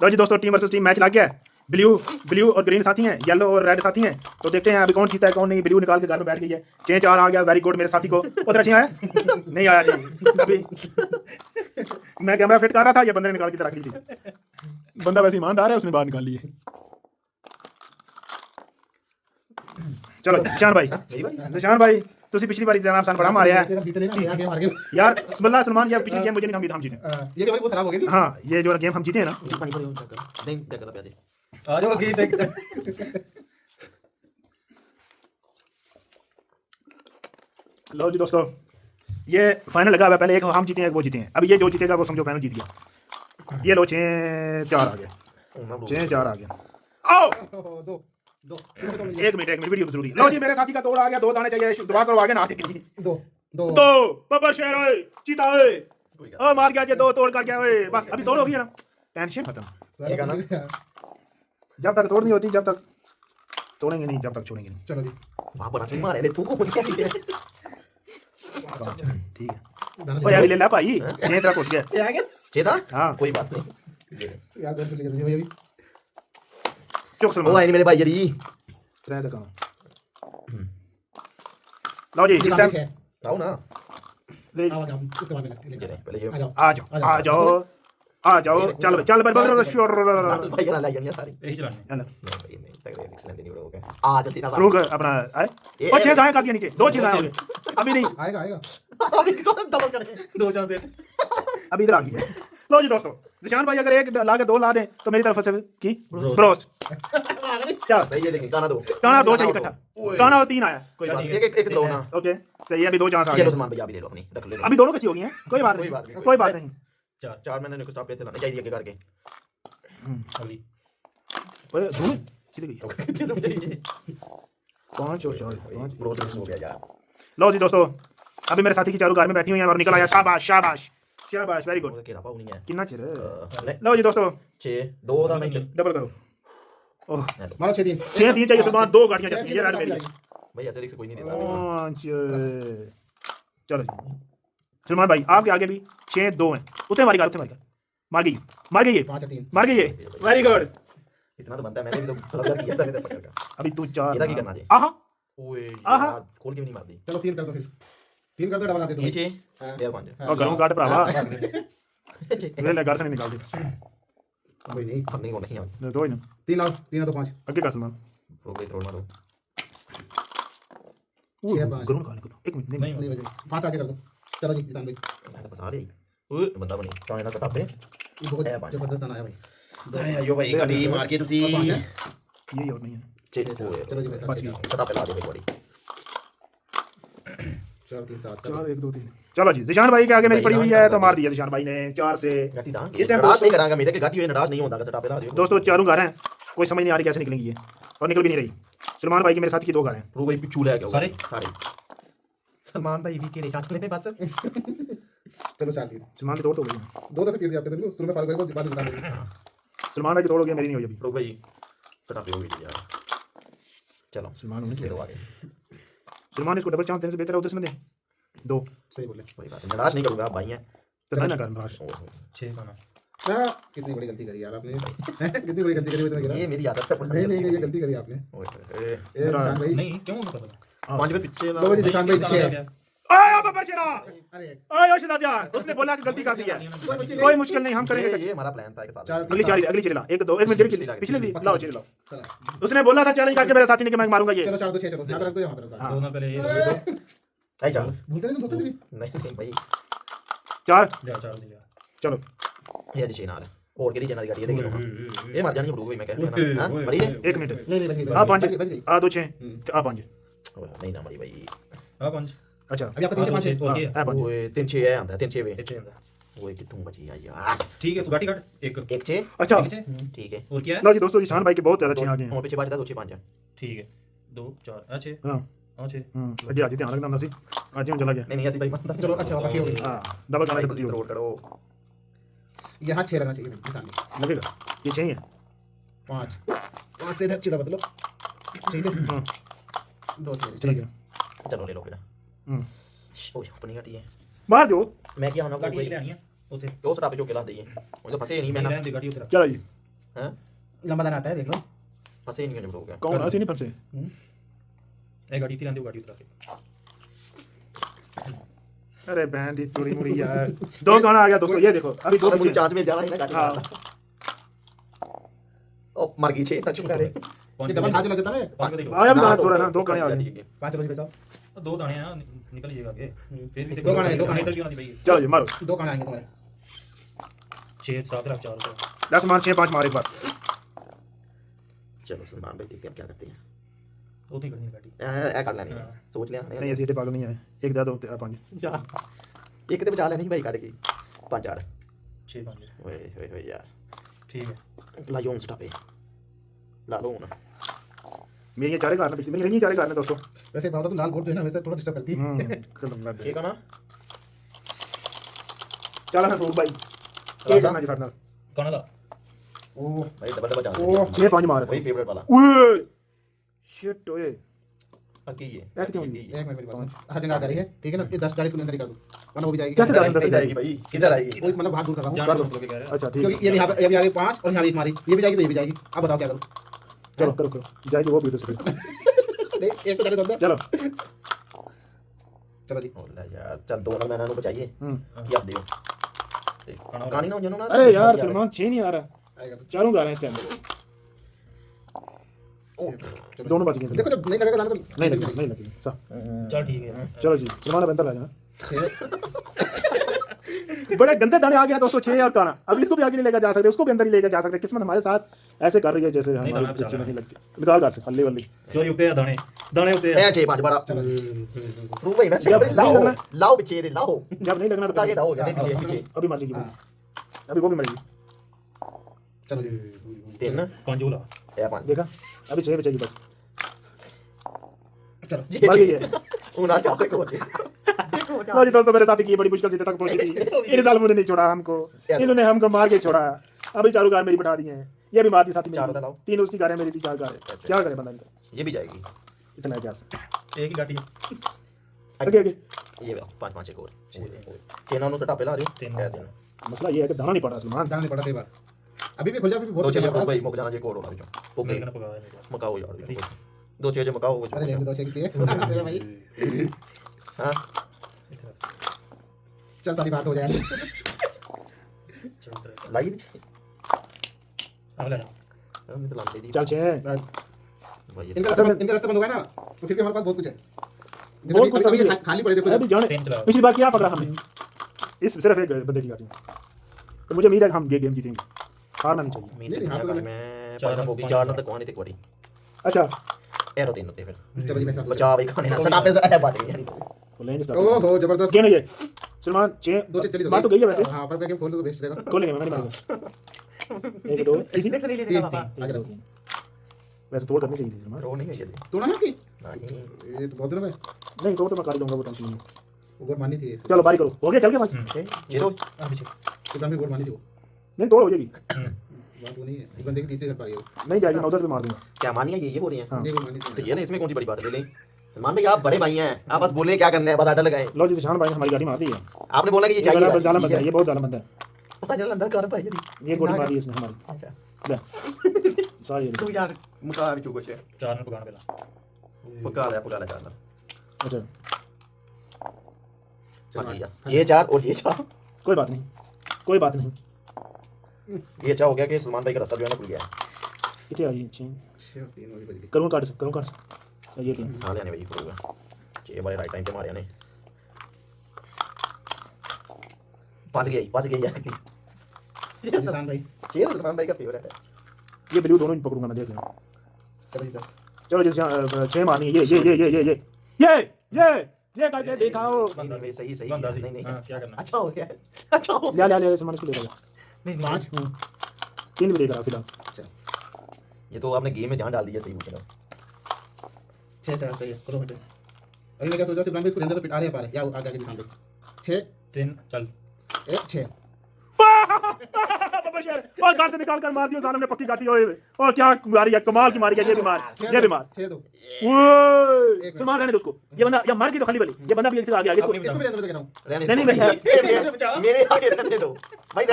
लो जी दोस्तों, team versus team match लग गया है। ब्लू और ग्रीन साथी हैं, येलो और रेड साथी हैं। तो देखते हैं अभी कौन जीता है कौन नहीं। ब्लू निकाल के घर में बैठ गई है। 6-4 आ गया, वेरी गुड मेरे साथी को। उधर अच्छी आया नहीं आया जी। अभी मैं कैमरा फिट कर रहा था, ये बंदे ने निकाल के रख ली थी। बंदा वैसे ईमानदार है, उसने बाहर निकाल ली है। चलो निशान भाई, निशान भाई तुसी पिछली बार जनाब सन बड़ा मारे है जीते नहीं ना यार, गेम हार गए। यार। बिस्मिल्लाह सलमान, यार पिछली गेम मुझे नहीं हम जीते। ये गेम बहुत खराब हो गई थी। हाँ ये जो गेम हम जीते हैं ना, पानी पर नहीं देखा प्याजे आ जाओ गई देख। लो जी दोस्तों, ये फाइनल लगा हुआ है। पहले एक हम जीते हैं, एक वो जीते हैं। अब ये जो जीतेगा वो समझो फाइनल जीत गया। ये लो 6-4 आ गया, 6-4 आ गया। आओ दो दो एक मिनट वीडियो तो जरूरी है। लो जी मेरे साथी का तोड़ आ गया, 2 दाने चाहिए। दुआ करो आगे ना आके दो दो दो बब्बर शेर ओए, चीता ओए, ओ मार गया जे, 2 तोड़ कर गया ओए। बस अभी तोड़ हो गई है ना, टेंशन खत्म। ये गाना जब तक तोड़ नहीं होती, जब तक तोड़ेंगे नहीं, जब तक छोड़ेंगे नहीं। चलो जी, वहां पर अच्छी मारे ले तू को क्या है ठीक है ओए, अभी ले ला भाई, 6 तक पहुंच गया। चेता हाँ कोई बात नहीं यार घर पे ले जाओ ये भी। चुक ओ सलमान, आई नहीं मेरे भाई जरी 3 तक आना। लो जी इस टाइम आओ ना ले आओ जाओ, इसके बाद में ले पहले ये आ जाओ आ जाओ आ जाओ आ जाओ। चल भाई चल भाई श्योर भाई ना लाई जानी सारी यही चलानी चल नहीं नहीं तक एक्सीलेंट नहीं हो गया आ जल्दी ना रुक अपना आए। ओ 6 दाएं कर दिया नीचे, 2 चीज आए अभी नहीं, आएगा आएगा। अभी तो डबल करें 2 चांस दे। अभी इधर आ गई है। लो जी दोस्तों, निशान भाई अगर एक ला के 2 ला दें तो मेरी तरफ से की ब्रोस्ट। चल भाई ये लेकिन गाना दो गाना 2 चाहिए इकट्ठा, गाना और 3 आया। कोई बात नहीं एक एक लो ना ओके सही है, अभी 2 चांस आ ये लो गए। सामान भैया भी ले लो अपनी रख ले लो अभी दोनों कच्ची हो गई हैं, कोई बात कोई बात नहीं, नहीं। कोई बात नहीं। 4 चार मैंने कुछ स्टॉप पे लाने चाहिए के करके अगली ओए धूल सीधी गई। कितने समझ रही है 5 और 4 5। ग्रोथ हो गया यार लो जी दोस्तों, अभी मेरे साथी की चारों घर में बैठी हुई हैं और निकल आया। शाबाश शाबाश शाबाश, वेरी गुड। वो केरा पाऊ नहीं है कितना चिर। नहीं लो जी दोस्तों 6 2 का नहीं डबल करो। ओह मारो 6-3 6-3 चाहिए सुल्तान, 2 गाड़ियां जाती हैं। ये रेड मेरी है। भाई ऐसे रिस्क कोई नहीं देता 5 चलो जी सलमान भाई आपके आगे भी 6-2 हैं। उतने मारी उतने मार गई ये 5-3 मार गई ये, वेरी गुड। इतना तो बनता है मैंने भी तो गलत किया था नहीं पकड़ का अभी तू 4 इधर की करना चाहिए आहा ओए आहा। यार खोल के भी नहीं मार दी चलो 3 कर दो, फिर 3 कर दो, डबल आते तुम। ये 6 हाँ। ये 5 और घरों काट भरावा नहीं ले ले घर से नहीं निकाल दे। कोई नहीं, वो नहीं है दो ही ना 3 लाओ, 3 तो 5 आगे कर सलमान। प्रो पे थ्रोड मारो 6-5 घरों निकाल निकाल एक मिनट नहीं नहीं नहीं बजे 5 आगे कर दो। चलो जी किसान भाई, मैं तो फंसा रही ओए बंदा बनी चाइना कटा पे ये बहुत जबरदस्त गाना है भाई। आया यो भाई गाड़ी मार के तुसी और 5 है। ये और नहीं है। चलो जी भाई, बच गया। कटा पे ला दे भाई 4-3-7 4 1 2 3 चलो जी निशान भाई के आगे मेरी पड़ी हुई है तो मार दिया निशान भाई ने 4 से। गाड़ी दांग इस टाइम नाराज नहीं करांगा मेरे के गाड़ी हुए नाराज नहीं होता कटा पे ला दियो दोस्तों चारों घर हैं, कोई समझ नहीं आ रही कैसे निकलेंगी ये, और निकल भी नहीं रही। सलमान भाई की मेरे साथ की 2 घर हैं। प्रो भाई पिछू ले गया सारे? सारे सलमान भाई भी के नहीं हाथ में बस चलो 4-3 सलमान की तोड़ तो हो गई, 2 दफे पीट दिया आपके तुमको। शुरू में फारूक भाई को, बाद में किसान भाई। सलमान भाई की तोड़ हो गई, मेरी नहीं हुई अभी। प्रो भाई कटा पे हो गई यार चलो सलमान होने ले चाहिए। लो आगे सलमान इसको डबल चांस देने से बेहतर है उधर से दे 2 सही बोले। कोई बात नहीं नाराज नहीं करूंगा आप भाई हैं तो ना कर निराश। 6 का ना हाँ, कितनी बड़ी गलती करी यार आपने। कितनी बड़ी गलती करी मैं तुम्हें ये मेरी आदत है नहीं नहीं नहीं, ये गलती करी आपने। ओए ए निशान भाई, नहीं क्यों पता पांच पे पीछे लो जी निशान भाई 6। आया बाबा शेरा, अरे आया शिदात यार, उसने बोला कि गलती कर दी है। कोई मुश्किल नहीं, हम करेंगे। ये हमारा प्लान था एक साथ चार- अगली चली ला 1 2 1 मिनट पिछले दी लाओ चली लाओ। चलो उसने बोला था चैलेंज करके मेरे साथी ने कि मैं मारूंगा ये। चलो 4-2-6 चलो, यहाँ पे रख दो, यहाँ पे रख दो। हाँ। 2 ना पहले ये आई चल भूलते नहीं तुम धोखे से भी। नहीं भाई 4 जा 4 दे जा चलो ये जी नाल और केरी जना दी गाड़ी ये देखो ये मर जानी ब्रो भाई मैं कह रहा ओए, हां ओए, मरी ने 1 मिनट नहीं नहीं बच गई, आ 5 बच गई। आ 2 6 आ 5 नहीं ना मरी भाई हां 5 अच्छा अभी आपका 3 से 5 और क्या आ 5 ओए 3 6 है आंदा 3 6 वे इतने अंदर ओए कितू बची है यार ठीक है तू गाड़ी काट एक 1 6 अच्छा ठीक है ठीक है और क्या है लो जी दोस्तों, ईशान भाई के बहुत ज्यादा अच्छे आ गए हैं। और पीछे बचता 2 6 5 ठीक है 2 4 अच्छे हां हां 6 अजी आज ध्यान रखना सी, आज ही चला गया। नहीं नहीं ऐसी भाई मत चलो अच्छा बाकी हो गई। हां डबल गाना पड़ती हो रोड करो यहाँ 6 लगना चाहिए निशान भाई। लगेगा ये चाहिए। 5 5 से इधर चिड़ा बदलो, ठीक है। हां 2 से ठीक है। चलो ले लो फिर ओए अपनी गाड़ी है मार दो मैं क्या होना गाड़ी भाई ले आनी है उसे क्यों सटा पे जो केला दइए मुझे फंसे नहीं मैं नहीं ना रहने दे गाड़ी उधर चलो जी हैं लंबा दाना आता है देख लो फंसे नहीं हो गया कौन ऐसे नहीं फंसे ए गाड़ी थी रंदी गाड़ी उतरा के अरे बहन दी चोरी मुड़ी यार दो गाना आ गया दोस्तों ये देखो अभी दो मुझे पीछे चांस मिल जा रहा है ना गाड़ी हाँ ओ मर गई छे तक शुक्र है ये डबल हाथ जो लग जाता है ना पाँच को देख लो आया भी गाना थोड़ा ना दो गाने आ गए पांच चलो जी भाई साहब दो दाने हैं निकल जाएगा आगे फिर भी दो गाने, दो गाने। निकल क्यों नहीं भाई चलो जी मारो दो कांड आएंगे तुम्हारे 6 7 रख 4 को 10 मार 6 5 मार एक बार चलो सलमान भाई देखते हैं क्या करते हैं वो तो करनी गाड़ी ए कर लेनी सोच लिया नहीं ऐसे पागल नहीं है एक दे दो 5 एक तो बचा लेनी भाई काट की 5 4 6 5 ओए ओए ओए यार ठीक है लायोन स्टॉप है ला लो ना मेरी ये चारे कार में पिछली मेरी ये चारे कार में दोस्तों वैसे बात तो लाल बोर्ड जो है ना वैसे थोड़ा डिस्टर्ब करती है कलम लग ठीक है ना चल हां भाई ये करना जी साथ नाल कौन ला ओ भाई डबल डबल चांस ओ 6 5 मार वही फेवरेट वाला ओए शिट ओए अकी ये ऐसे क्यों? एक मिनट मेरे पास हर जगह आ रही है ठीक है ना ये 10 गाड़ी इसको अंदर ही कर दो वरना वो भी जाएगी कैसे नहीं जाएगी भाई किधर आएगी वो मतलब हाथ दूर कर रहा हूं जान मतलब के कह रहे अच्छा ठीक क्योंकि है ये यहाँ पे ये भी आ रही 5 और यहाँ भी एक मारी ये भी जाएगी तो ये भी जाएगी अब बताओ क्या करूं चलो करो करो जाएगी वो भी तो नहीं एक तो जाने दो अंदर चलो चलो जी ओला यार चल दोनों मैंने को चाहिए कि आप दियो कहानी ना जनो ना अरे यार सलमान 6 नहीं आ रहा आएगा चारों गा रहे हैं इस टाइम चलो दोनों बच गए देखो जब नहीं लगेगा दाना तो नहीं लगी नहीं लगी सा चल ठीक है चलो जी सलमान बेहतर आ जाना बड़े गंदे दाने आ गया दोस्तों 6 और काना अब इसको भी आगे नहीं लेकर जा सकते उसको भी अंदर ही लेकर जा सकते किस्मत हमारे साथ ऐसे कर रही है जैसे हमारी दाना पिक्चर नहीं लगती निकाल कर से हल्ली वल्ली जो यूपे दाने दाने उते ए 6 5 बड़ा रू भाई मैं जब नहीं लाओ लगना। लाओ पीछे दे लाओ जब नहीं लगना बता के लाओ जाने पीछे पीछे अभी मार लेगी वो अभी वो भी मरेगी चलो जी 3 पंजोला ए 5 देखा अभी 6 बचेगी बस चलो मर गई है उना चाहते को लो जी दोस्तों मेरे साथी की बड़ी मुश्किल से तक पहुंची थी इन साल ने नहीं छोड़ा हमको इन्होंने हमको मार के छोड़ा अभी चारों कार मेरी बिठा दी हैं ये भी मार दी साथी चारों मेरी दलाओ। 3 उसकी कारें मेरी 3 4 कारें क्या करे बंदा इनका ये भी जाएगी इतना है क्या एक ही गाड़ी आगे आगे ये 5 5 एक और तीनों नु सटा पहला आ रही तीन। कह देना मसला ये है कि दाना नहीं पड़ रहा सलमान दाना नहीं पड़ा सही बात अभी भी खुल जा अभी भी बहुत दो अच्छा चीजें मेरे पास भाई मुक जाना ये कोड होना जो वो मेरे को पका है मकाओ यार दो चीजें मकाओ वो अरे लेने दो चेक किसी है मेरा भाई हां चल सारी बात हो जाए चल लाई भी अगला मैं तो लांबे दी चल 6 भाई इनका रास्ता बंद हुआ है ना तो फिर भी हमारे पास बहुत कुछ है बहुत कुछ अभी अभी है। खाली पड़े देखो अभी जाने ट्रेन चला पिछली बार क्या पकड़ा हमने इस सिर्फ एक बंदे की गाड़ी में तो मुझे उम्मीद है कि हम गेम जीतेंगे हारना नहीं चाहिए उम्मीद है मैं पासा होगी 4 तक कौन तक बड़ी अच्छा एरो 3 होते फिर चलो जी भाई साहब बचा भाई खाने ना सटा पे है बात नहीं यानी तो लेंगे इसका ओहो जबरदस्त क्या नहीं है सलमान 6 दो चीज चली बात तो गई है वैसे हां पर गेम खोल दो तो बेस्ट रहेगा खोलेंगे मैं नहीं मारूंगा 1 2 इसी तीन आगे रखो वैसे तोड़ करनी चाहिए थी सलमान रो नहीं है ये तोड़ा है कि नहीं ये तो बहुत दिनों में नहीं तो मैं कर लूंगा वो टेंशन नहीं वो गोल मारनी थी चलो बारी करो हो गया चल के बात जीरो पीछे सुबह में गोल मारनी थी वो नहीं तोड़ हो जाएगी बात वो नहीं है एक बंदे की तीसरी कर पा रही है नहीं जाएगी मैं उधर से भी मार दूंगा क्या मानिए ये बोल रही हैं हाँ। ये गोल मारनी तो थी ये ना इसमें कौन सी बड़ी बात है ले सलमान भाई आप बड़े भाई हैं आप बस बोले क्या करना है बस आटा लगाए लो जी शान भाई ने हमारी गाड़ी मार दी है आपने बोला कि ये ये चाहिए बड़ा जालम बंदा है ये बहुत जालम बंदा है चाहिए अंदर कर भाई ये गोली मारी है इसने हमारी अच्छा ले सारी ये तू यार मुका भी चुको छे 4 में पकाना पहला पका ले करना अच्छा चल ये 4 और ये 4 कोई बात नहीं कोई बात नहीं ये अच्छा हो गया कि सलमान भाई का रास्ता जो है ना खुल गया कितने आ रही है 6 6 और 3 और भी बच गई करूँ काट ये 3 साले आने भाई होगा ये बड़े राइट टाइम पे मारे ने पास गई यार निशान भाई ये तो सलमान भाई का फेवरेट है ये ब्लू दोनों ही पकड़ूंगा मैं देख लेना चलो जी 10 चलो जी 6 मारनी है ये करके दिखाओ नहीं सही सही बंदा सी नहीं हां क्या करना अच्छा हो गया अच्छा हो ले सामान इसको ले जाओ नहीं 5 3 भी देख रहा फिलहाल ये तो आपने गेम में जान डाल दिया सही पूछना 6 4 सही है करो बेटे अरे मैं क्या सोचा सिर्फ इसको देंगे तो पिट आ रहे पा रहे या आगे आगे निशान पे 6 3 चल 1 6 और घर से निकाल कर मार दियो सामने पक्की गाड़ी ओए और क्या मारी है कमाल की मारी है ये भी मार 6 2 ओए सलमान रहने दो उसको ये बंदा या मार के तो खाली वाली ये बंदा भी एक से आगे आगे इसको इसको भी रहने दो कहता हूं रहने नहीं, दो। मेरे आगे रहने दो भाई